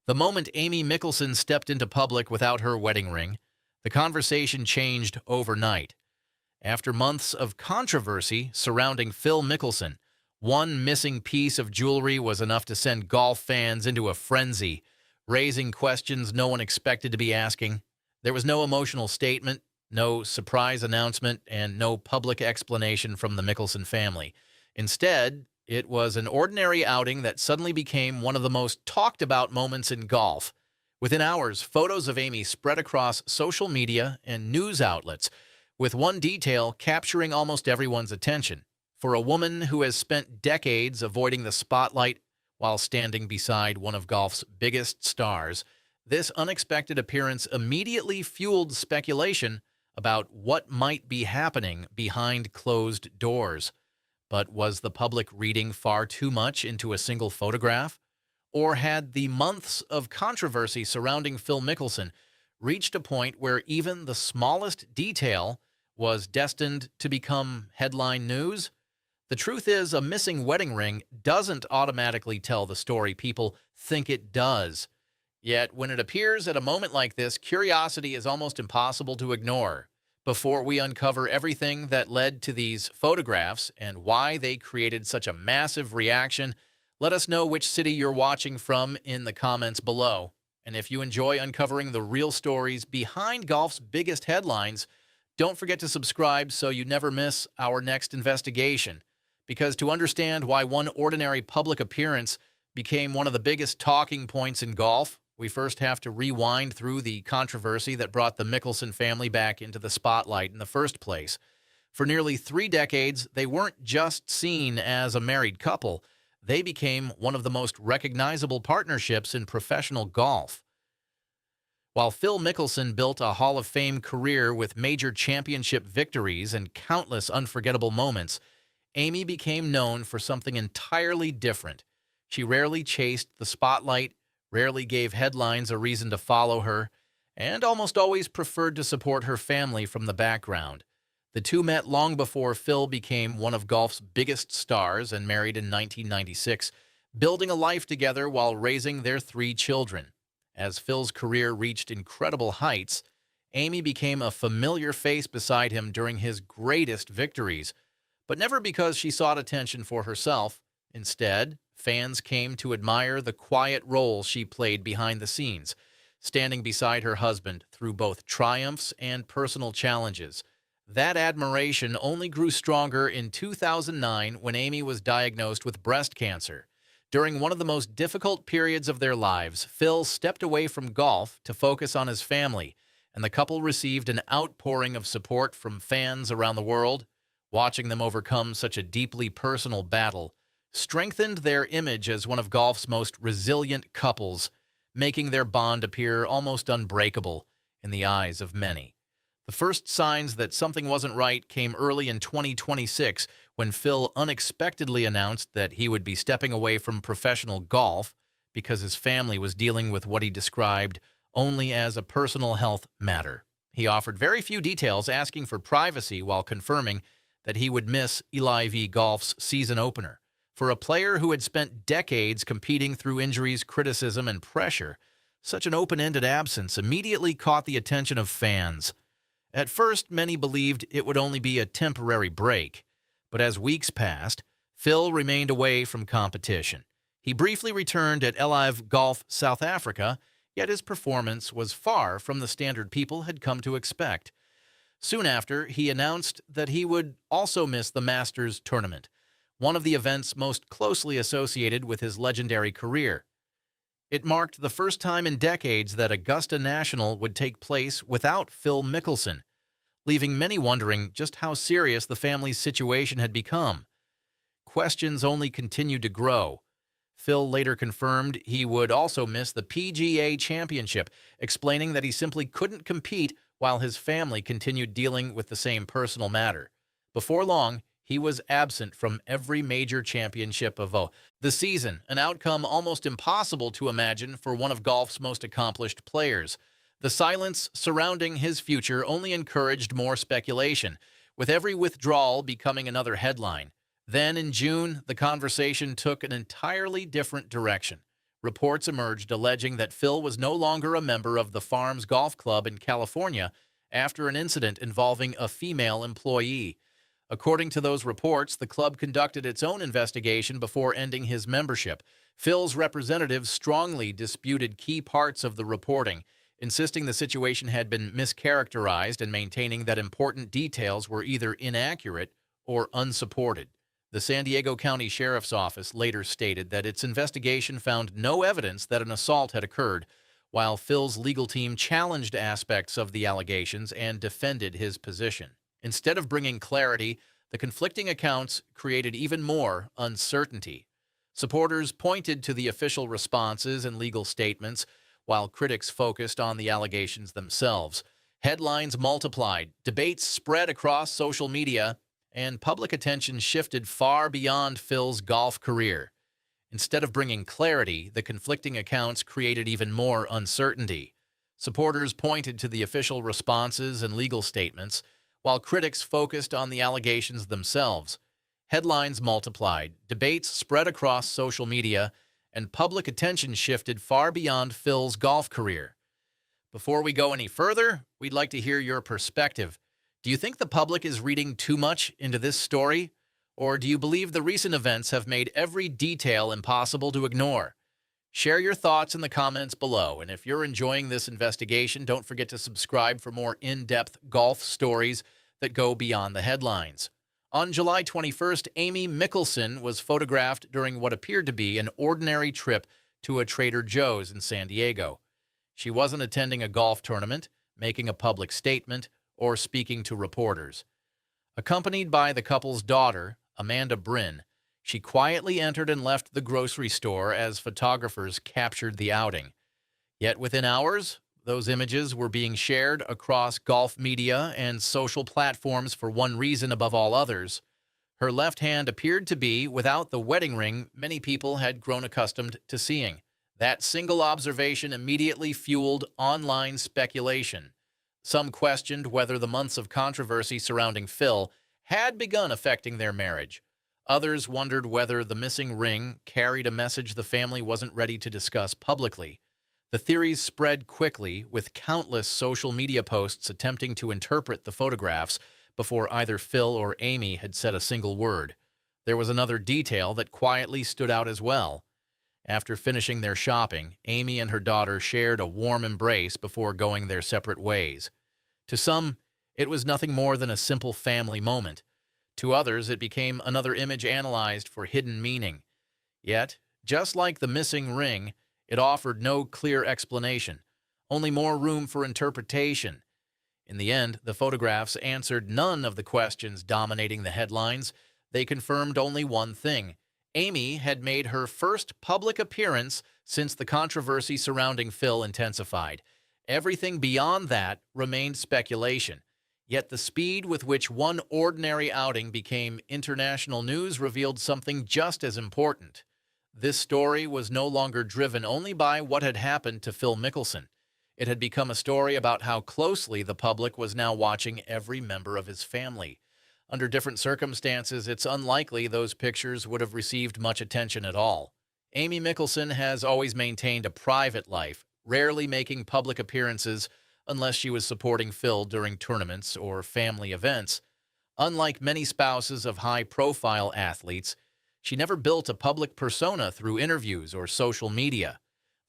The moment Amy Mickelson stepped into public without her wedding ring, the conversation changed overnight. After months of controversy surrounding Phil Mickelson, one missing piece of jewelry was enough to send golf fans into a frenzy, raising questions no one expected to be asking. There was no emotional statement, no surprise announcement, and no public explanation from the Mickelson family. Instead, it was an ordinary outing that suddenly became one of the most talked about moments in golf. Within hours, photos of Amy spread across social media and news outlets, with one detail capturing almost everyone's attention. For a woman who has spent decades avoiding the spotlight while standing beside one of golf's biggest stars, this unexpected appearance immediately fueled speculation about what might be happening behind closed doors. But was the public reading far too much into a single photograph? Or had the months of controversy surrounding Phil Mickelson reached a point where even the smallest detail was destined to become headline news? The truth is, a missing wedding ring doesn't automatically tell the story people think it does. Yet, when it appears at a moment like this, curiosity is almost impossible to ignore. Before we uncover everything that led to these photographs and why they created such a massive reaction, let us know which city you're watching from in the comments below. And if you enjoy uncovering the real stories behind golf's biggest headlines, don't forget to subscribe so you never miss our next investigation. Because to understand why one ordinary public appearance became one of the biggest talking points in golf, we first have to rewind through the controversy that brought the Mickelson family back into the spotlight in the first place. For nearly 3 decades, they weren't just seen as a married couple. They became one of the most recognizable partnerships in professional golf. While Phil Mickelson built a Hall of Fame career with major championship victories and countless unforgettable moments, Amy became known for something entirely different. She rarely chased the spotlight, rarely gave headlines a reason to follow her, and almost always preferred to support her family from the background. The two met long before Phil became one of golf's biggest stars and married in 1996, building a life together while raising their 3 children. As Phil's career reached incredible heights, Amy became a familiar face beside him during his greatest victories, but never because she sought attention for herself. Instead, fans came to admire the quiet role she played behind the scenes, standing beside her husband through both triumphs and personal challenges. That admiration only grew stronger in 2009 when Amy was diagnosed with breast cancer. During one of the most difficult periods of their lives, Phil stepped away from golf to focus on his family, and the couple received an outpouring of support from fans around the world. Watching them overcome such a deeply personal battle strengthened their image as one of golf's most resilient couples, making their bond appear almost unbreakable in the eyes of many. The first signs that something wasn't right came early in 2026 when Phil unexpectedly announced that he would be stepping away from professional golf because his family was dealing with what he described only as a personal health matter. He offered very few details, asking for privacy while confirming that he would miss LIV Golf's season opener. For a player who had spent decades competing through injuries, criticism, and pressure, such an open-ended absence immediately caught the attention of fans. At first, many believed it would only be a temporary break, but as weeks passed, Phil remained away from competition. He briefly returned at LIV Golf South Africa, yet his performance was far from the standard people had come to expect. Soon after, he announced that he would also miss the Masters tournament, one of the events most closely associated with his legendary career. It marked the first time in decades that Augusta National would take place without Phil Mickelson, leaving many wondering just how serious the family's situation had become. Questions only continued to grow. Phil later confirmed he would also miss the PGA Championship, explaining that he simply couldn't compete while his family continued dealing with the same personal matter. Before long, he was absent from every major championship of the season, an outcome almost impossible to imagine for one of golf's most accomplished players. The silence surrounding his future only encouraged more speculation, with every withdrawal becoming another headline. Then in June, the conversation took an entirely different direction. reports emerged alleging that Phil was no longer a member of the Farms Golf Club in California after an incident involving a female employee. According to those reports, the club conducted its own investigation before ending his membership. Phil's representatives strongly disputed key parts of the reporting, insisting the situation had been mischaracterized and maintaining that important details were either inaccurate or unsupported. The San Diego County Sheriff's Office later stated that its investigation found no evidence that an assault had occurred, while Phil's legal team challenged aspects of the allegations and defended his position. Instead of bringing clarity, the conflicting accounts created even more uncertainty. Supporters pointed to the official responses and legal statements, while critics focused on the allegations themselves. Headlines multiplied, debates spread across social media, and public attention shifted far beyond Phil's golf career. Instead of bringing clarity, the conflicting accounts created even more uncertainty. Supporters pointed to the official responses and legal statements, while critics focused on the allegations themselves. Headlines multiplied, debates spread across social media, and public attention shifted far beyond Phil's golf career. Before we go any further, we'd like to hear your perspective. Do you think the public is reading too much into this story? Or do you believe the recent events have made every detail impossible to ignore? Share your thoughts in the comments below, and if you're enjoying this investigation, don't forget to subscribe for more in-depth golf stories that go beyond the headlines. On July 21st, Amy Mickelson was photographed during what appeared to be an ordinary trip to a Trader Joe's in San Diego. She wasn't attending a golf tournament, making a public statement, or speaking to reporters. Accompanied by the couple's daughter, Amanda Bryn, she quietly entered and left the grocery store as photographers captured the outing. Yet within hours, those images were being shared across golf media and social platforms for one reason above all others. Her left hand appeared to be without the wedding ring many people had grown accustomed to seeing. That single observation immediately fueled online speculation. Some questioned whether the months of controversy surrounding Phil had begun affecting their marriage. Others wondered whether the missing ring carried a message the family wasn't ready to discuss publicly. The theories spread quickly, with countless social media posts attempting to interpret the photographs before either Phil or Amy had said a single word. There was another detail that quietly stood out as well. After finishing their shopping, Amy and her daughter shared a warm embrace before going their separate ways. To some, it was nothing more than a simple family moment. To others, it became another image analyzed for hidden meaning. Yet, just like the missing ring, it offered no clear explanation, only more room for interpretation. In the end, the photographs answered none of the questions dominating the headlines. They confirmed only one thing: Amy had made her first public appearance since the controversy surrounding Phil intensified. Everything beyond that remained speculation. Yet the speed with which one ordinary outing became international news revealed something just as important. This story was no longer driven only by what had happened to Phil Mickelson. It had become a story about how closely the public was now watching every member of his family. Under different circumstances, it's unlikely those pictures would have received much attention at all. Amy Mickelson has always maintained a private life, rarely making public appearances unless she was supporting Phil during tournaments or family events. Unlike many spouses of high-profile athletes, she never built a public persona through interviews or social media.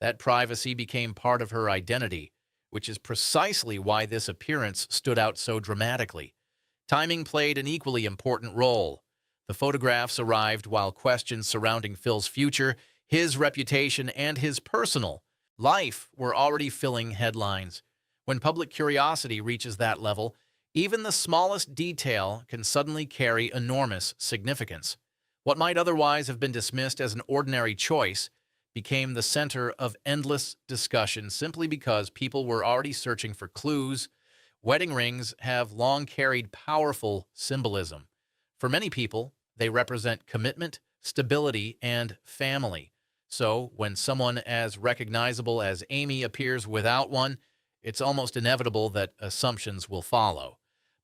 That privacy became part of her identity, which is precisely why this appearance stood out so dramatically. Timing played an equally important role. The photographs arrived while questions surrounding Phil's future, his reputation, and his personal life were already filling headlines. When public curiosity reaches that level, even the smallest detail can suddenly carry enormous significance. What might otherwise have been dismissed as an ordinary choice became the center of endless discussion simply because people were already searching for clues. Wedding rings have long carried powerful symbolism. For many people, they represent commitment, stability, and family. So, when someone as recognizable as Amy appears without one, it's almost inevitable that assumptions will follow.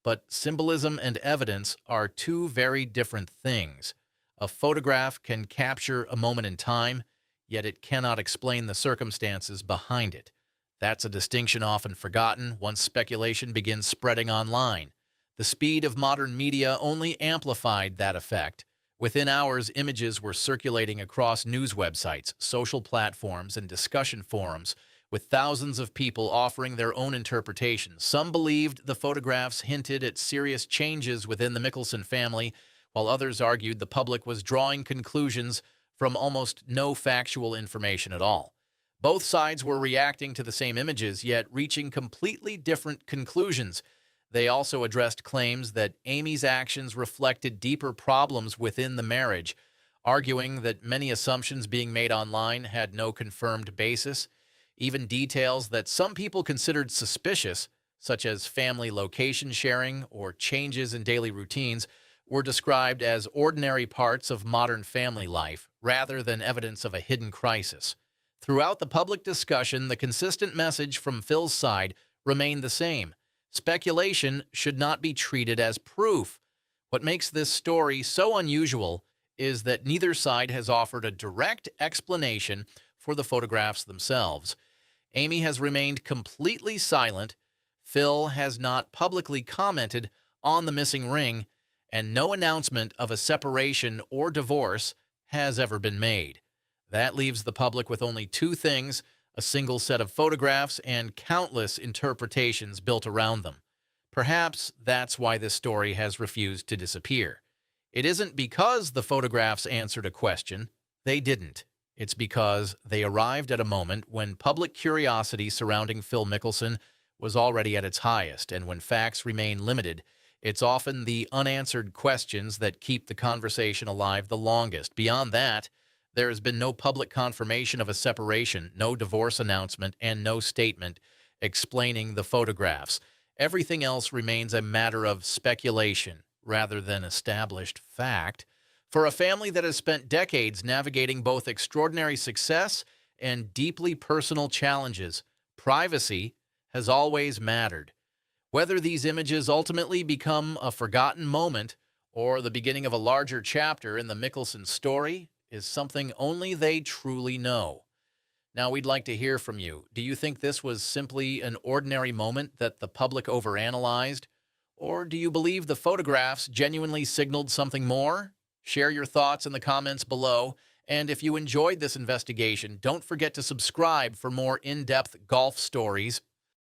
But symbolism and evidence are two very different things. A photograph can capture a moment in time, yet it cannot explain the circumstances behind it. That's a distinction often forgotten once speculation begins spreading online. The speed of modern media only amplified that effect. Within hours, images were circulating across news websites, social platforms, and discussion forums, with thousands of people offering their own interpretations. Some believed the photographs hinted at serious changes within the Mickelson family, while others argued the public was drawing conclusions from almost no factual information at all. Both sides were reacting to the same images, yet reaching completely different conclusions. They also addressed claims that Amy's actions reflected deeper problems within the marriage, arguing that many assumptions being made online had no confirmed basis. Even details that some people considered suspicious, such as family location sharing or changes in daily routines, were described as ordinary parts of modern family life rather than evidence of a hidden crisis. Throughout the public discussion, the consistent message from Phil's side remained the same. Speculation should not be treated as proof. What makes this story so unusual is that neither side has offered a direct explanation for the photographs themselves. Amy has remained completely silent. Phil has not publicly commented on the missing ring, and no announcement of a separation or divorce has ever been made. That leaves the public with only two things: a single set of photographs and countless interpretations built around them. Perhaps that's why this story has refused to disappear. It isn't because the photographs answered a question. They didn't. It's because they arrived at a moment when public curiosity surrounding Phil Mickelson was already at its highest, and when facts remain limited, it's often the unanswered questions that keep the conversation alive the longest. Beyond that, there has been no public confirmation of a separation, no divorce announcement, and no statement explaining the photographs. Everything else remains a matter of speculation rather than established fact. For a family that has spent decades navigating both extraordinary success and deeply personal challenges, privacy has always mattered. Whether these images ultimately become a forgotten moment or the beginning of a larger chapter in the Mickelson story is something only they truly know. Now, we'd like to hear from you. Do you think this was simply an ordinary moment that the public overanalyzed? Or do you believe the photographs genuinely signaled something more? Share your thoughts in the comments below. And if you enjoyed this investigation, don't forget to subscribe for more in-depth golf stories